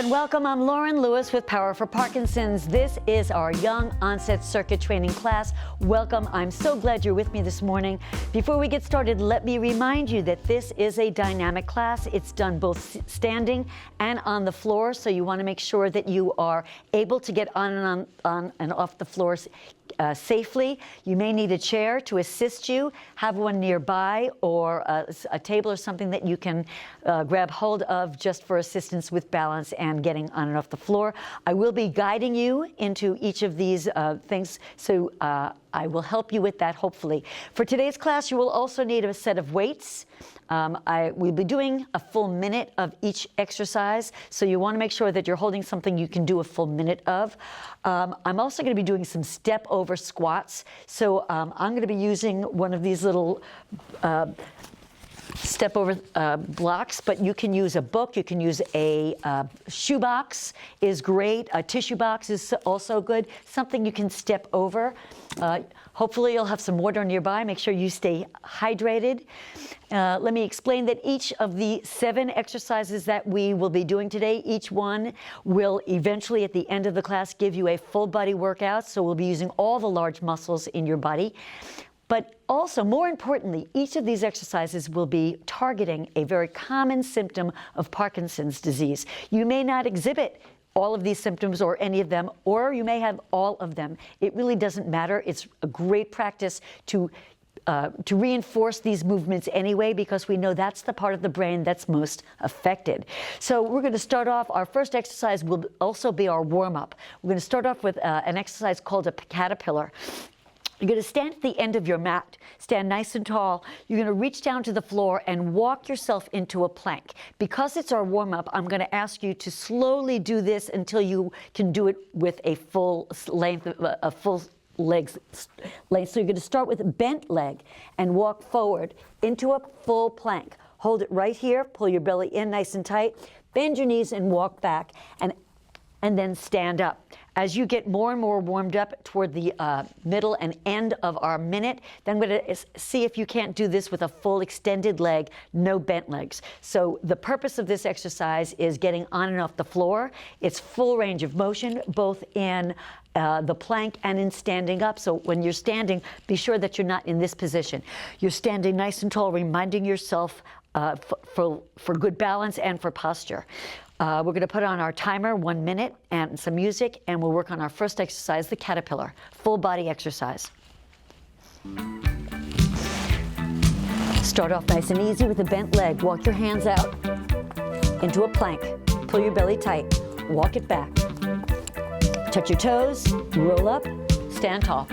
and welcome. I'm Lauren Lewis with Power for Parkinson's. This is our Young Onset Circuit Training class. Welcome. I'm so glad you're with me this morning. Before we get started, let me remind you that this is a dynamic class. It's done both standing and on the floor, so you want to make sure that you are able to get on and off the floors safely. You may need a chair to assist you. Have one nearby, or a table or something that you can grab hold of just for assistance with balance and getting on and off the floor. I will be guiding you into each of these things, so I will help you with that, hopefully. For today's class, you will also need a set of weights. We'll be doing a full minute of each exercise, so you want to make sure that you're holding something you can do a full minute of. I'm also going to be doing some step over squats, so I'm going to be using one of these little step over blocks, but you can use a book, you can use a shoebox is great, a tissue box is also good, something you can step over. Hopefully you'll have some water nearby. Make sure you stay hydrated. Let me explain that each of the 7 exercises that we will be doing today, each one will eventually at the end of the class give you a full body workout, so we'll be using all the large muscles in your body. But also, more importantly, each of these exercises will be targeting a very common symptom of Parkinson's disease. You may not exhibit all of these symptoms or any of them, or you may have all of them. It really doesn't matter. It's a great practice to reinforce these movements anyway, because we know that's the part of the brain that's most affected. So we're going to start off, our first exercise will also be our warm-up. We're going to start off with an exercise called a caterpillar. You're going to stand at the end of your mat, stand nice and tall. You're going to reach down to the floor and walk yourself into a plank. Because it's our warm-up, I'm going to ask you to slowly do this until you can do it with a full length, a full legs length. So you're going to start with a bent leg and walk forward into a full plank. Hold it right here, pull your belly in nice and tight, bend your knees and walk back, and then stand up. As you get more and more warmed up toward the middle and end of our minute, then we're going to see if you can't do this with a full extended leg, no bent legs. So the purpose of this exercise is getting on and off the floor. It's full range of motion, both in the plank and in standing up. So when you're standing, be sure that you're not in this position. You're standing nice and tall, reminding yourself for good balance and for posture. We're going to put on our timer, 1 minute, and some music, and we'll work on our first exercise, the caterpillar, full body exercise. Start off nice and easy with a bent leg. Walk your hands out into a plank. Pull your belly tight. Walk it back. Touch your toes, roll up, stand tall.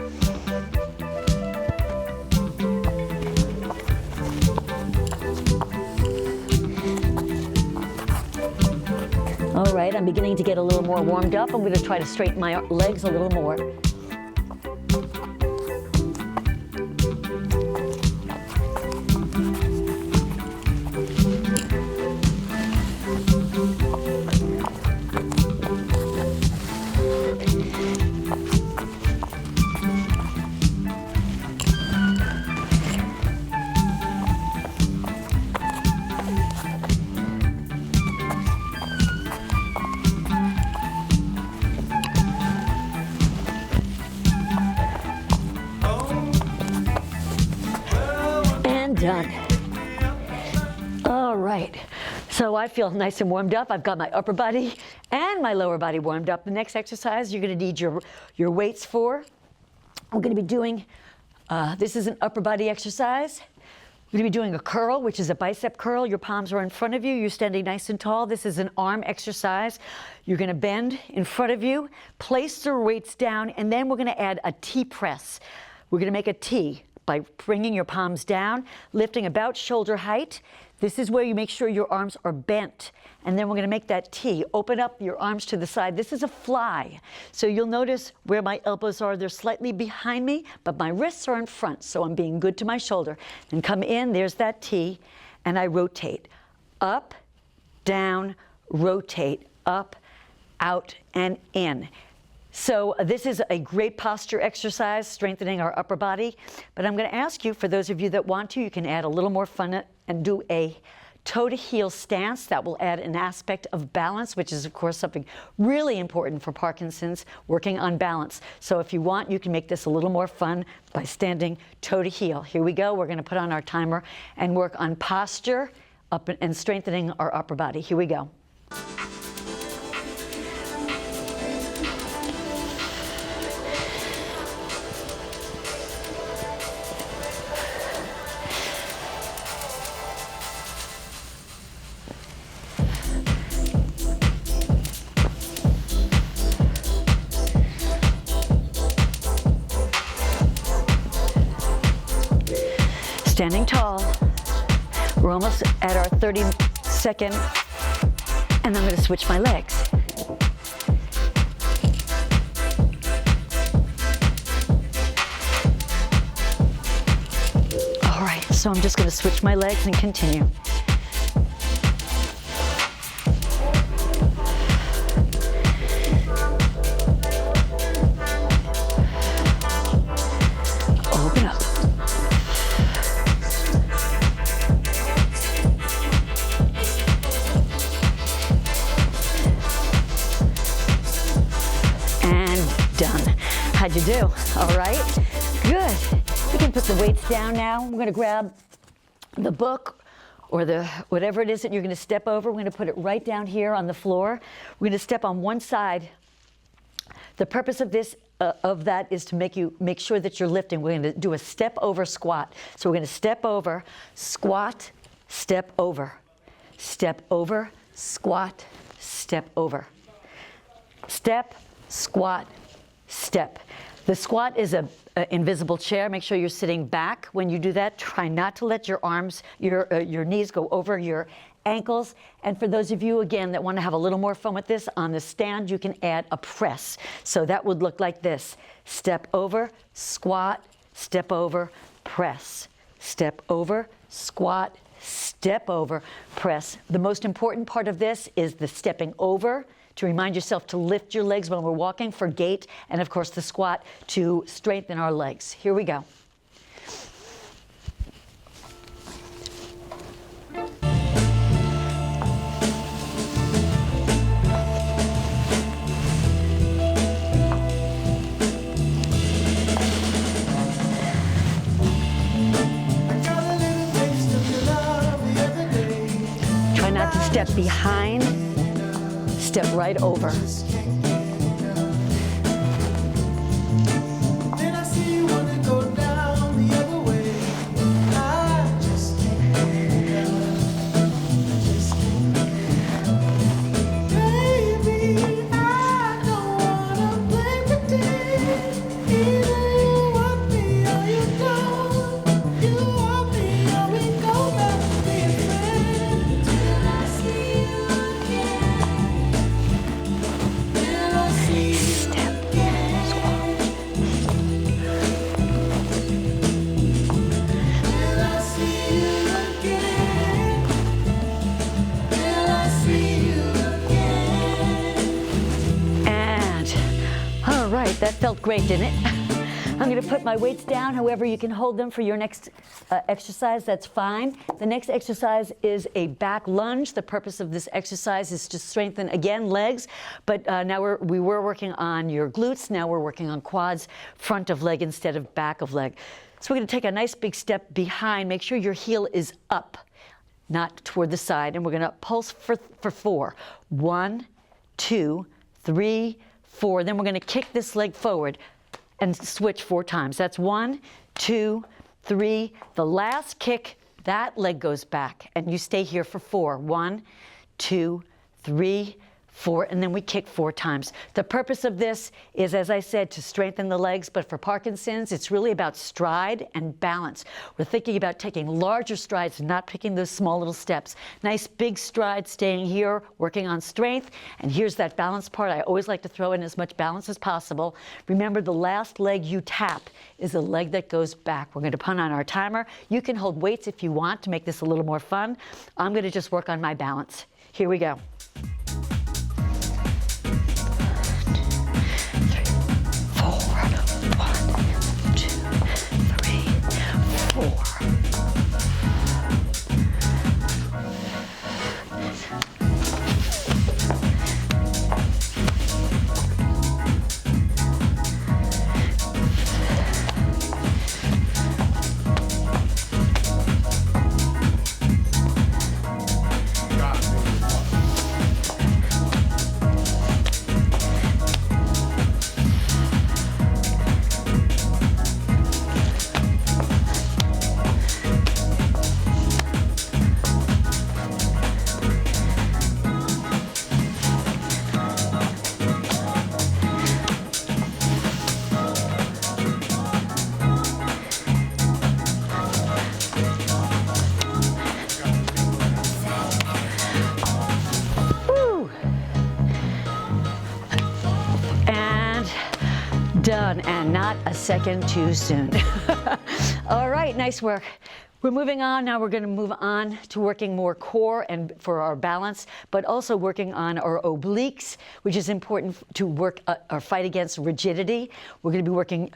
All right, I'm beginning to get a little more warmed up. I'm going to try to straighten my legs a little more. Done. All right, so I feel nice and warmed up. I've got my upper body and my lower body warmed up. The next exercise you're going to need your weights for. We're going to be doing, this is an upper body exercise. We're going to be doing a curl, which is a bicep curl. Your palms are in front of you. You're standing nice and tall. This is an arm exercise. You're going to bend in front of you, place your weights down, and then we're going to add a T press. We're going to make a T by bringing your palms down, lifting about shoulder height. This is where you make sure your arms are bent. And then we're gonna make that T. Open up your arms to the side. This is a fly. So you'll notice where my elbows are, they're slightly behind me, but my wrists are in front, so I'm being good to my shoulder. And come in, there's that T, and I rotate. Up, down, rotate, up, out, and in. So this is a great posture exercise, strengthening our upper body. But I'm going to ask you, for those of you that want to, you can add a little more fun and do a toe to heel stance. That will add an aspect of balance, which is of course something really important for Parkinson's, working on balance. So if you want, you can make this a little more fun by standing toe to heel. Here we go. We're going to put on our timer and work on posture up and strengthening our upper body. Here we go. Standing tall. We're almost at our 30-second, and I'm going to switch my legs. All right, so I'm just going to switch my legs and continue. Open up. Done. How'd you do? All right. Good. You can put the weights down now. We're going to grab the book or the whatever it is that you're going to step over. We're going to put it right down here on the floor. We're going to step on one side. The purpose of this of that is to make sure that you're lifting. We're going to do a step over squat. So we're going to step over, squat, step over, squat, step over, step, squat, step. The squat is an invisible chair. Make sure you're sitting back when you do that. Try not to let your arms, your knees go over your ankles. And for those of you, again, that want to have a little more fun with this, on the stand, you can add a press. So that would look like this. Step over, squat, step over, press. Step over, squat, step over, press. The most important part of this is the stepping over, to remind yourself to lift your legs when we're walking for gait, and of course the squat to strengthen our legs. Here we go. Try not to step behind. Step right over. That felt great, didn't it? I'm going to put my weights down. However, you can hold them for your next exercise. That's fine. The next exercise is a back lunge. The purpose of this exercise is to strengthen, again, legs. But now we were working on your glutes. Now we're working on quads, front of leg instead of back of leg. So we're going to take a nice big step behind. Make sure your heel is up, not toward the side. And we're going to pulse for 4. 1, 2, 3, 4. Then we're going to kick this leg forward and switch 4 times. That's 1, 2, 3. The last kick, that leg goes back, and you stay here for 4. 1, 2, 3, 4, and then we kick 4 times. The purpose of this is, as I said, to strengthen the legs, but for Parkinson's, it's really about stride and balance. We're thinking about taking larger strides, not picking those small little steps. Nice big stride, staying here, working on strength, and here's that balance part. I always like to throw in as much balance as possible. Remember, the last leg you tap is the leg that goes back. We're going to put on our timer. You can hold weights if you want to make this a little more fun. I'm going to just work on my balance. Here we go. 4. done, and not a second too soon. All right, nice work. We're moving on now. We're going to move on to working more core and for our balance, but also working on our obliques, which is important to work or fight against rigidity. We're going to be working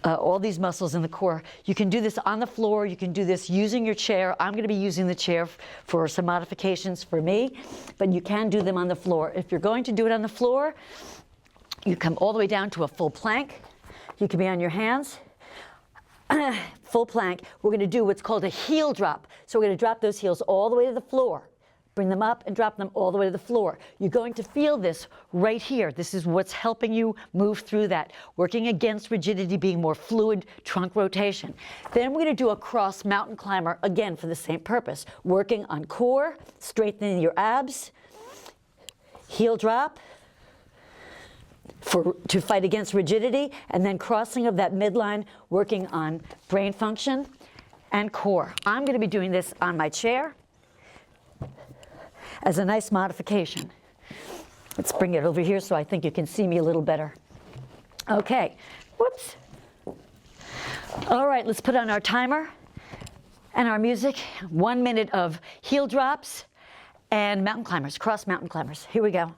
all these muscles in the core. You can do this on the floor. You can do this using your chair. I'm going to be using the chair for some modifications for me, but you can do them on the floor. If you're going to do it on the floor, you come all the way down to a full plank. You can be on your hands. Full plank. We're going to do what's called a heel drop. So we're going to drop those heels all the way to the floor. Bring them up and drop them all the way to the floor. You're going to feel this right here. This is what's helping you move through that. Working against rigidity, being more fluid trunk rotation. Then we're going to do a cross mountain climber, again for the same purpose. Working on core, strengthening your abs. Heel drop. To fight against rigidity, and then crossing of that midline, working on brain function and core. I'm going to be doing this on my chair as a nice modification. Let's bring it over here so I think you can see me a little better. Okay, whoops. All right, let's put on our timer and our music. 1 minute of heel drops and mountain climbers, cross mountain climbers. Here we go.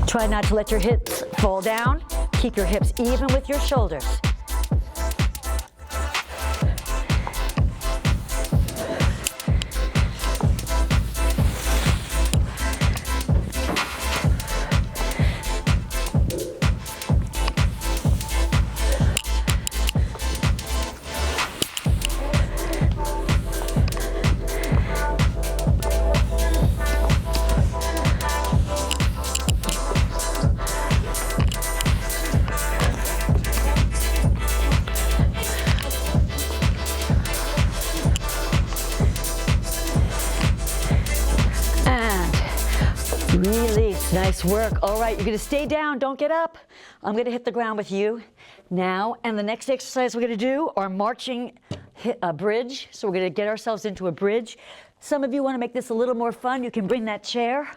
Try not to let your hips fall down. Keep your hips even with your shoulders. Release, nice work. All right, you're gonna stay down, don't get up. I'm gonna hit the ground with you now. And the next exercise we're gonna do are marching bridge. So we're gonna get ourselves into a bridge. Some of you wanna make this a little more fun. You can bring that chair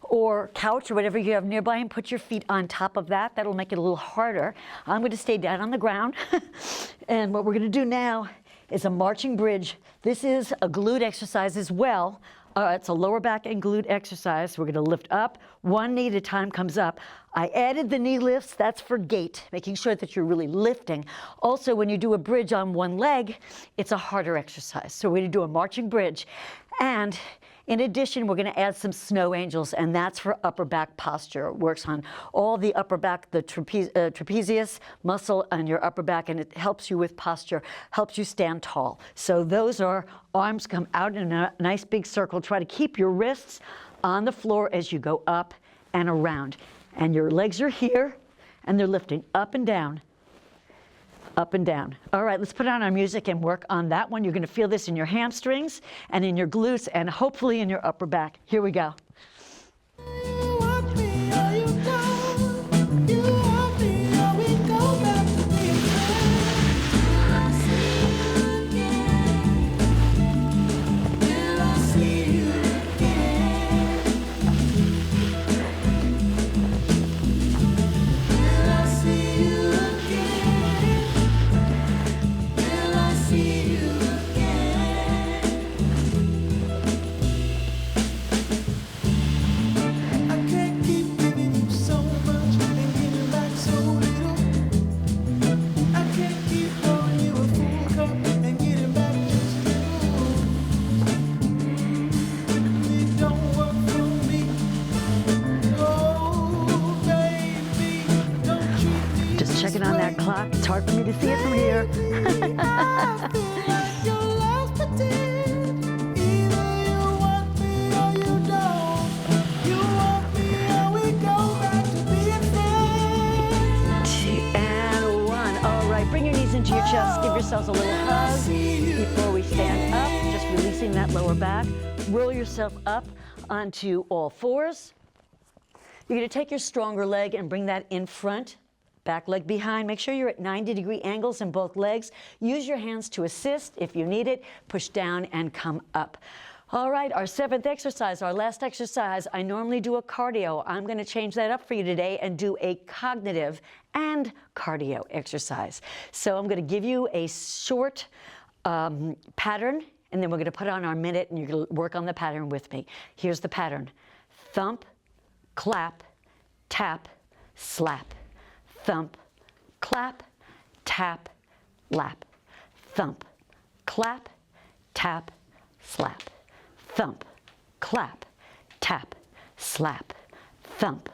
or couch or whatever you have nearby and put your feet on top of that. That'll make it a little harder. I'm gonna stay down on the ground. And what we're gonna do now is a marching bridge. This is a glute exercise as well. It's a lower back and glute exercise. We're going to lift up. One knee at a time comes up. I added the knee lifts. That's for gait, making sure that you're really lifting. Also, when you do a bridge on one leg, it's a harder exercise. So we're going to do a marching bridge. And in addition, we're going to add some snow angels, and that's for upper back posture. It works on all the upper back, the trapezius muscle on your upper back, and it helps you with posture, helps you stand tall. So those are arms come out in a nice big circle. Try to keep your wrists on the floor as you go up and around. And your legs are here, and they're lifting up and down. Up and down. All right, let's put on our music and work on that one. You're going to feel this in your hamstrings and in your glutes and hopefully in your upper back. Here we go. Checking on that clock. It's hard for me to see it from here. And one. All right, bring your knees into your chest. Give yourselves a little hug before we stand up. Just releasing that lower back. Roll yourself up. onto all fours. You're going to take your stronger leg and bring that in front, back leg behind. Make sure you're at 90-degree angles in both legs. Use your hands to assist if you need it. Push down and come up. All right, our 7th exercise, our last exercise. I normally do a cardio. I'm going to change that up for you today and do a cognitive and cardio exercise. So I'm going to give you a short pattern, and then we're going to put on our minute, and you're going to work on the pattern with me. Here's the pattern. Thump, clap, tap, slap. Thump, clap, tap, lap. Thump, clap, tap, slap. Thump, clap, tap, slap. Thump,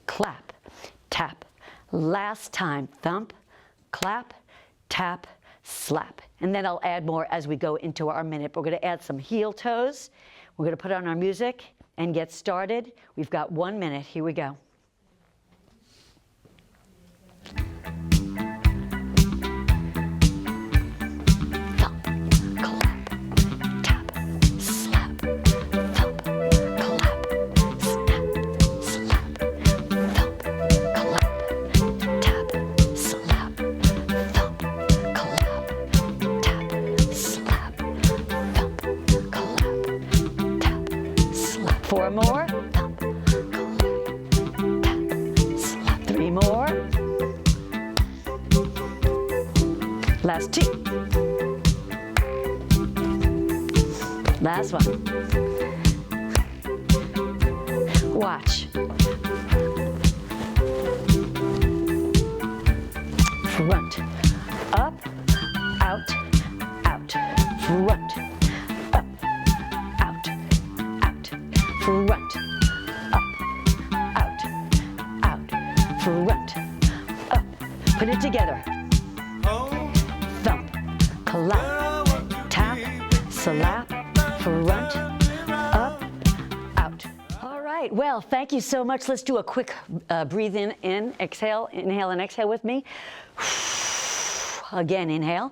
clap, tap. Last time. Thump, clap, tap, slap. And then I'll add more as we go into our minute. We're going to add some heel toes. We're going to put on our music and get started. We've got 1 minute. Here we go. Four more. Thump, clap, tap, slap. 3 more. Last 2. Last one. Watch. Front, up, out, out. Front, up, out, out. Front, up, out, out. Front, up. Put it together. Thump, clap, tap, slap. Front, up, out. All right, well, thank you so much. Let's do a quick breathe in, exhale, inhale and exhale with me. Again, inhale.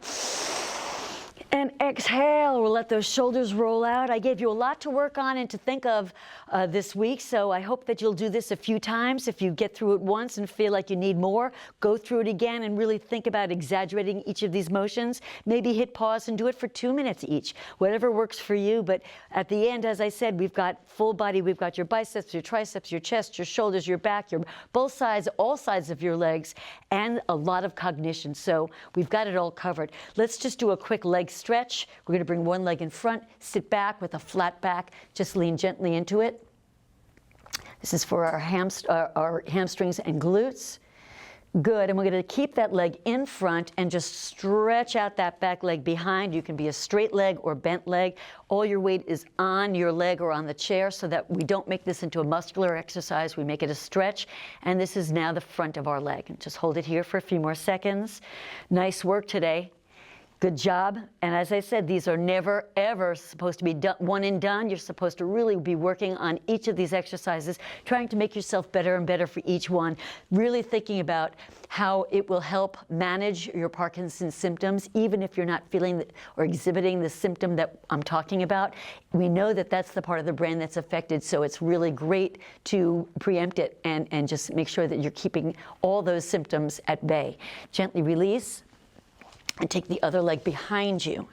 And exhale, we'll let those shoulders roll out. I gave you a lot to work on and to think of this week, so I hope that you'll do this a few times. If you get through it once and feel like you need more, go through it again and really think about exaggerating each of these motions. Maybe hit pause and do it for 2 minutes each, whatever works for you. But at the end, as I said, we've got full body. We've got your biceps, your triceps, your chest, your shoulders, your back, your both sides, all sides of your legs, and a lot of cognition. So we've got it all covered. Let's just do a quick leg stretch. We're going to bring one leg in front, sit back with a flat back, just lean gently into it. This is for our hamstrings and glutes. Good, and we're going to keep that leg in front and just stretch out that back leg behind. You can be a straight leg or bent leg. All your weight is on your leg or on the chair so that we don't make this into a muscular exercise. We make it a stretch, and this is now the front of our leg. And just hold it here for a few more seconds. Nice work today. Good job. And as I said, these are never, ever supposed to be done, one and done. You're supposed to really be working on each of these exercises, trying to make yourself better and better for each one, really thinking about how it will help manage your Parkinson's symptoms, even if you're not feeling or exhibiting the symptom that I'm talking about. We know that that's the part of the brain that's affected, so it's really great to preempt it and just make sure that you're keeping all those symptoms at bay. Gently release. And take the other leg behind you.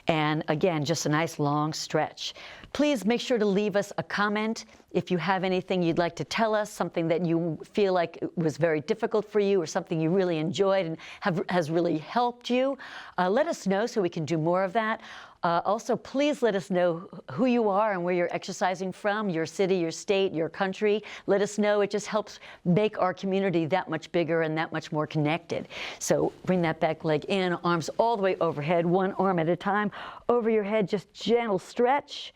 And again, just a nice long stretch. Please make sure to leave us a comment if you have anything you'd like to tell us, something that you feel like was very difficult for you or something you really enjoyed and has really helped you. Let us know so we can do more of that. Also, please let us know who you are and where you're exercising from, your city, your state, your country. Let us know. It just helps make our community that much bigger and that much more connected. So bring that back leg in, arms all the way overhead, one arm at a time. Over your head, just gentle stretch.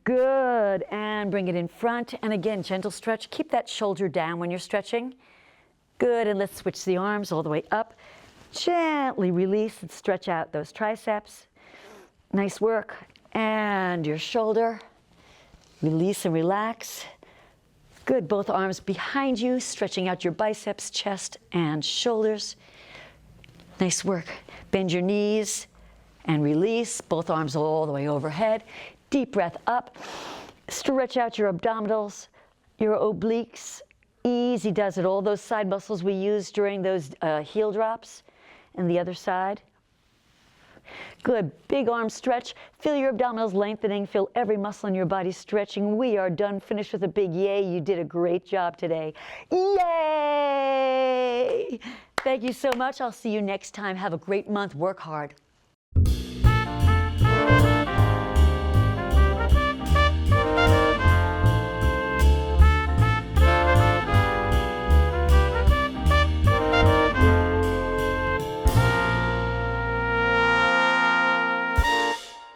Good, and bring it in front. And again, gentle stretch. Keep that shoulder down when you're stretching. Good, and let's switch the arms all the way up. Gently release and stretch out those triceps. Nice work. And your shoulder. Release and relax. Good, both arms behind you, stretching out your biceps, chest, and shoulders. Nice work. Bend your knees and release. Both arms all the way overhead. Deep breath up. Stretch out your abdominals, your obliques. Easy does it. All those side muscles we used during those heel drops. And the other side. Good. Big arm stretch. Feel your abdominals lengthening. Feel every muscle in your body stretching. We are done. Finished with a big yay. You did a great job today. Yay! Thank you so much. I'll see you next time. Have a great month. Work hard.